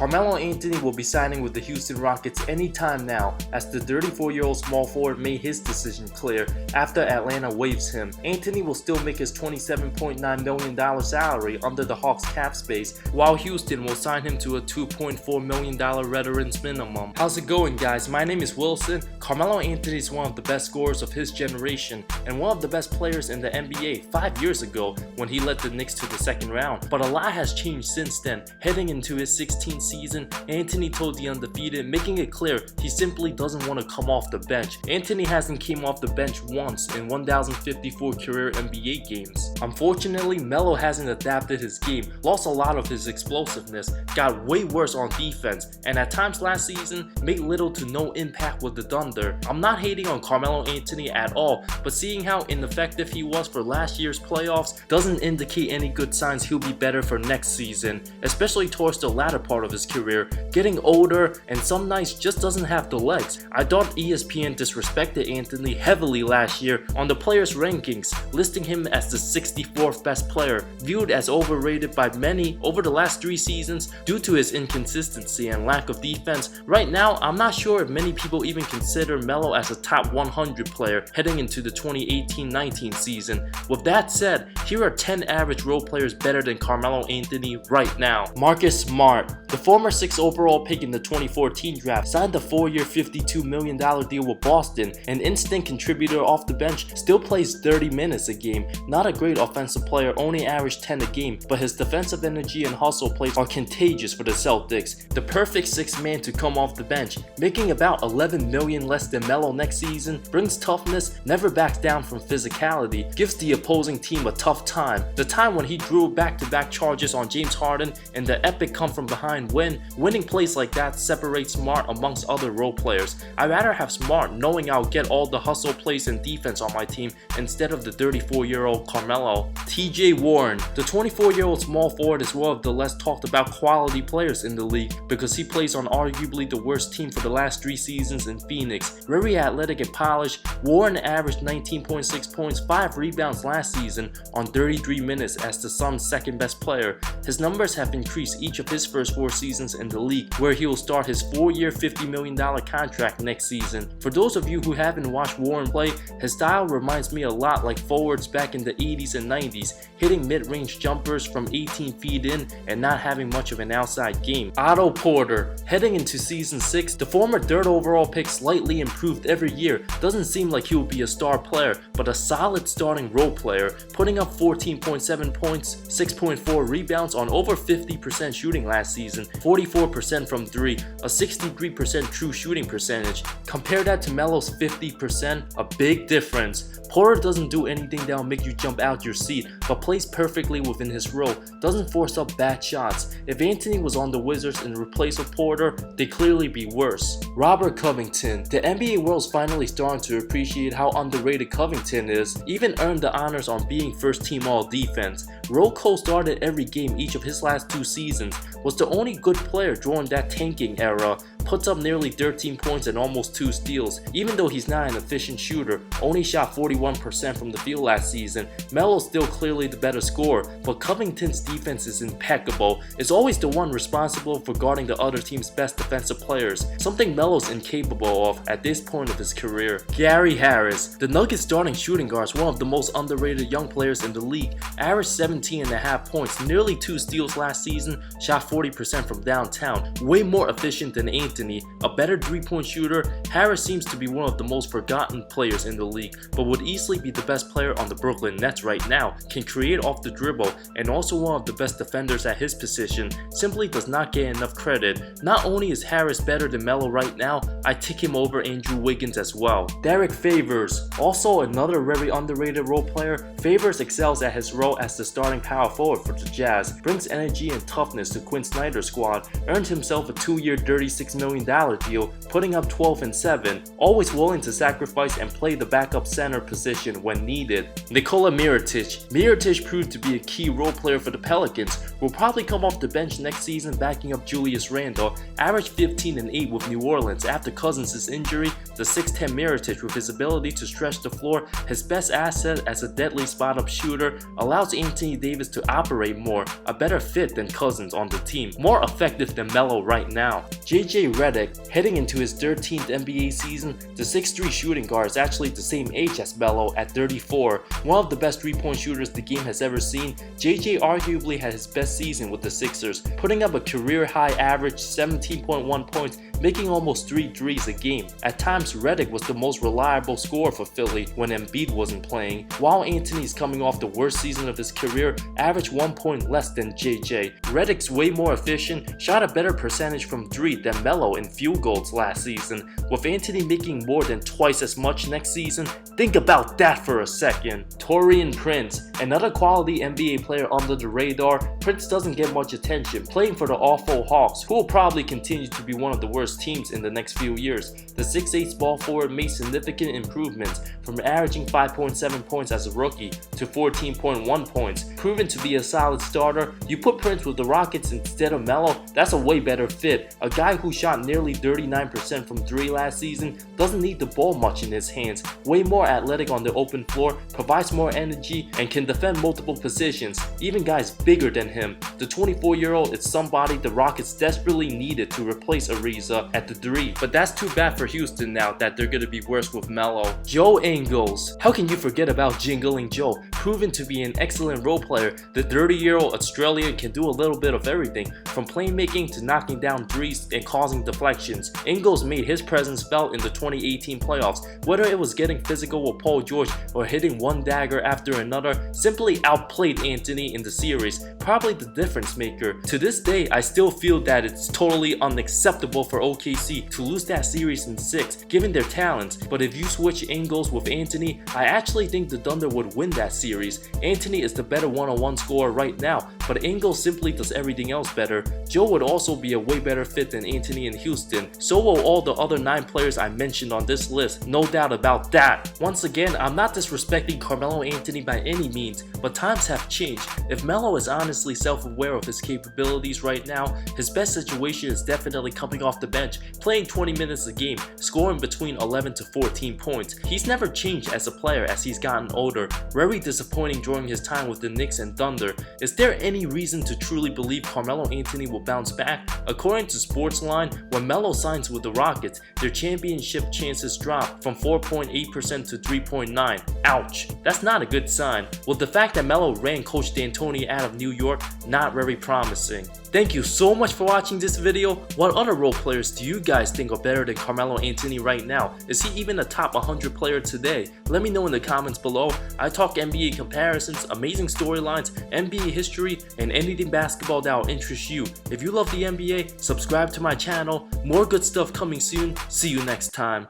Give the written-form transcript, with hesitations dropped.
Carmelo Anthony will be signing with the Houston Rockets anytime now, as the 34-year-old small forward made his decision clear after Atlanta waives him. Anthony will still make his $27.9 million salary under the Hawks cap space, while Houston will sign him to a $2.4 million veterans minimum. How's it going, guys? My name is Wilson. Carmelo Anthony is one of the best scorers of his generation and one of the best players in the NBA 5 years ago when he led the Knicks to the second round. But a lot has changed since then. Heading into his 16th season, Anthony told the Undefeated, making it clear he simply doesn't want to come off the bench. Anthony hasn't came off the bench once in 1,054 career NBA games. Unfortunately, Melo hasn't adapted his game, lost a lot of his explosiveness, got way worse on defense, and at times last season made little to no impact with the Thunder. I'm not hating on Carmelo Anthony at all, but seeing how ineffective he was for last year's playoffs doesn't indicate any good signs he'll be better for next season, especially towards the latter part of his career. Getting older and some nights just doesn't have the legs. I thought ESPN disrespected Anthony heavily last year on the players' rankings, listing him as the 64th best player, viewed as overrated by many over the last 3 seasons due to his inconsistency and lack of defense. Right now, I'm not sure if many people even consider Melo as a top 100 player heading into the 2018-19 season. With that said, here are 10 average role players better than Carmelo Anthony right now. Marcus Smart, the former 6th overall pick in the 2014 draft, signed a 4-year $52 million deal with Boston. An instant contributor off the bench, still plays 30 minutes a game. Not a great offensive player, only averaged 10 a game, but his defensive energy and hustle plays are contagious for the Celtics. The perfect 6th man to come off the bench, making about $11 million less than Melo next season, brings toughness, never backs down from physicality, gives the opposing team a tough time. The time when he drew back-to-back charges on James Harden and the epic come from behind win, winning plays like that separate Smart amongst other role players. I'd rather have Smart knowing I'll get all the hustle plays and defense on my team instead of the 34-year-old Carmelo. TJ Warren, the 24-year-old small forward, is one of the less talked about quality players in the league because he plays on arguably the worst team for the last 3 seasons in Phoenix. Very athletic and polished, Warren averaged 19.6 points, 5 rebounds last season on 33 minutes as the Suns' second best player. His numbers have increased each of his first 4 seasons in the league, where he will start his 4-year $50 million contract next season. For those of you who haven't watched Warren play, his style reminds me a lot like forwards back in the 80s and 90s, hitting mid-range jumpers from 18 feet in and not having much of an outside game. Otto Porter, heading into season 6, the former 3rd overall pick slightly improved every year. Doesn't seem like he will be a star player, but a solid starting role player, putting up 14.7 points, 6.4 rebounds on over 50% shooting last season, 44% from 3, a 63% true shooting percentage. Compare that to Melo's 50%, a big difference. Porter doesn't do anything that'll make you jump out your seat, but plays perfectly within his role, doesn't force up bad shots. If Anthony was on the Wizards in replace of Porter, they'd clearly be worse. Robert Covington, the NBA world's finally starting to appreciate how underrated Covington is, even earned the honors on being first team all defense. Role co-started every game each of his last 2 seasons, was the only good player during that tanking era, puts up nearly 13 points and almost 2 steals. Even though he's not an efficient shooter, only shot 41% from the field last season, Melo's still clearly the better scorer, but Covington's defense is impeccable, is always the one responsible for guarding the other team's best defensive players, something Melo's incapable of at this point of his career. Gary Harris, the Nuggets starting shooting guard, is one of the most underrated young players in the league, averaged 17.5 points, nearly 2 steals last season, shot 40% from downtown, way more efficient than Anthony, a better 3-point shooter. Harris seems to be one of the most forgotten players in the league, but would easily be the best player on the Brooklyn Nets right now, can create off the dribble, and also one of the best defenders at his position, simply does not get enough credit. Not only is Harris better than Melo right now, I take him over Andrew Wiggins as well. Derrick Favors, also another very underrated role player. Favors excels at his role as the starting power forward for the Jazz, brings energy and toughness to Quinn Snyder's squad, earned himself a 2-year $36 million deal, putting up 12 and 7, always willing to sacrifice and play the backup center position when needed. Nikola Mirotic. Mirotic proved to be a key role player for the Pelicans, will probably come off the bench next season backing up Julius Randle, averaged 15 and 8 with New Orleans after Cousins' injury. The 6'10 Mirotic, with his ability to stretch the floor, his best asset as a deadly spot-up shooter, allows Anthony Davis to operate more, a better fit than Cousins on the team, more effective than Melo right now. JJ Redick, heading into his 13th NBA season, the 6'3 shooting guard is actually the same age as Melo at 34, one of the best three-point shooters the game has ever seen. JJ arguably had his best season with the Sixers, putting up a career-high average 17.1 points, making almost 3 threes a game. At times, Redick was the most reliable scorer for Philly when Embiid wasn't playing, while Anthony's coming off the worst season of his career, averaged 1 point less than JJ. Redick's way more efficient, shot a better percentage from 3 than Melo in field goals last season, with Anthony making more than twice as much next season. Think about that for a second. Torian Prince, another quality NBA player under the radar. Prince doesn't get much attention, playing for the awful Hawks, who will probably continue to be one of the worst teams in the next few years. The 6'8 small forward made significant improvements, from averaging 5.7 points as a rookie to 14.1 points, proven to be a solid starter. You put Prince with the Rockets instead of Melo, that's a way better fit. A guy who shot nearly 39% from 3 last season, doesn't need the ball much in his hands, way more athletic on the open floor, provides more energy, and can defend multiple positions, even guys bigger than him. The 24-year-old is somebody the Rockets desperately needed to replace Ariza at the 3, but that's too bad for Houston now that they're gonna be worse with Melo. Joe Ingles. How can you forget about Jingling Joe? Proven to be an excellent role player, the 30-year-old Australian can do a little bit of everything, from playmaking to knocking down threes and causing deflections. Ingles made his presence felt in the 2018 playoffs, whether it was getting physical with Paul George or hitting one dagger after another, simply outplayed Anthony in the series, probably the difference maker. To this day, I still feel that it's totally unacceptable for OKC to lose that series in 6, given their talents, but if you switch Ingles with Anthony, I actually think the Thunder would win that series. Anthony is the better one-on-one scorer right now, but Ingles simply does everything else better. Joe would also be a way better fit than Anthony in Houston, so will all the other 9 players I mentioned on this list, no doubt about that. Once again, I'm not disrespecting Carmelo Anthony by any means, but times have changed. If Melo is honestly self-aware of his capabilities right now, his best situation is definitely coming off the bench, playing 20 minutes a game, scoring between 11 to 14 points. He's never changed as a player as he's gotten older, very disappointing during his time with the Knicks and Thunder. Is there any reason to truly believe Carmelo Anthony will bounce back? According to Sportsline, when Melo signs with the Rockets, their championship chances drop from 4.8% to 3.9%. Ouch, that's not a good sign. With the fact that Melo ran Coach D'Antoni out of New York, not very promising. Thank you so much for watching this video. What other role players do you guys think are better than Carmelo Anthony right now? Is he even a top 100 player today? Let me know in the comments below. I talk NBA comparisons, amazing storylines, NBA history, and anything basketball that will interest you. If you love the NBA, subscribe to my channel. More good stuff coming soon. See you next time.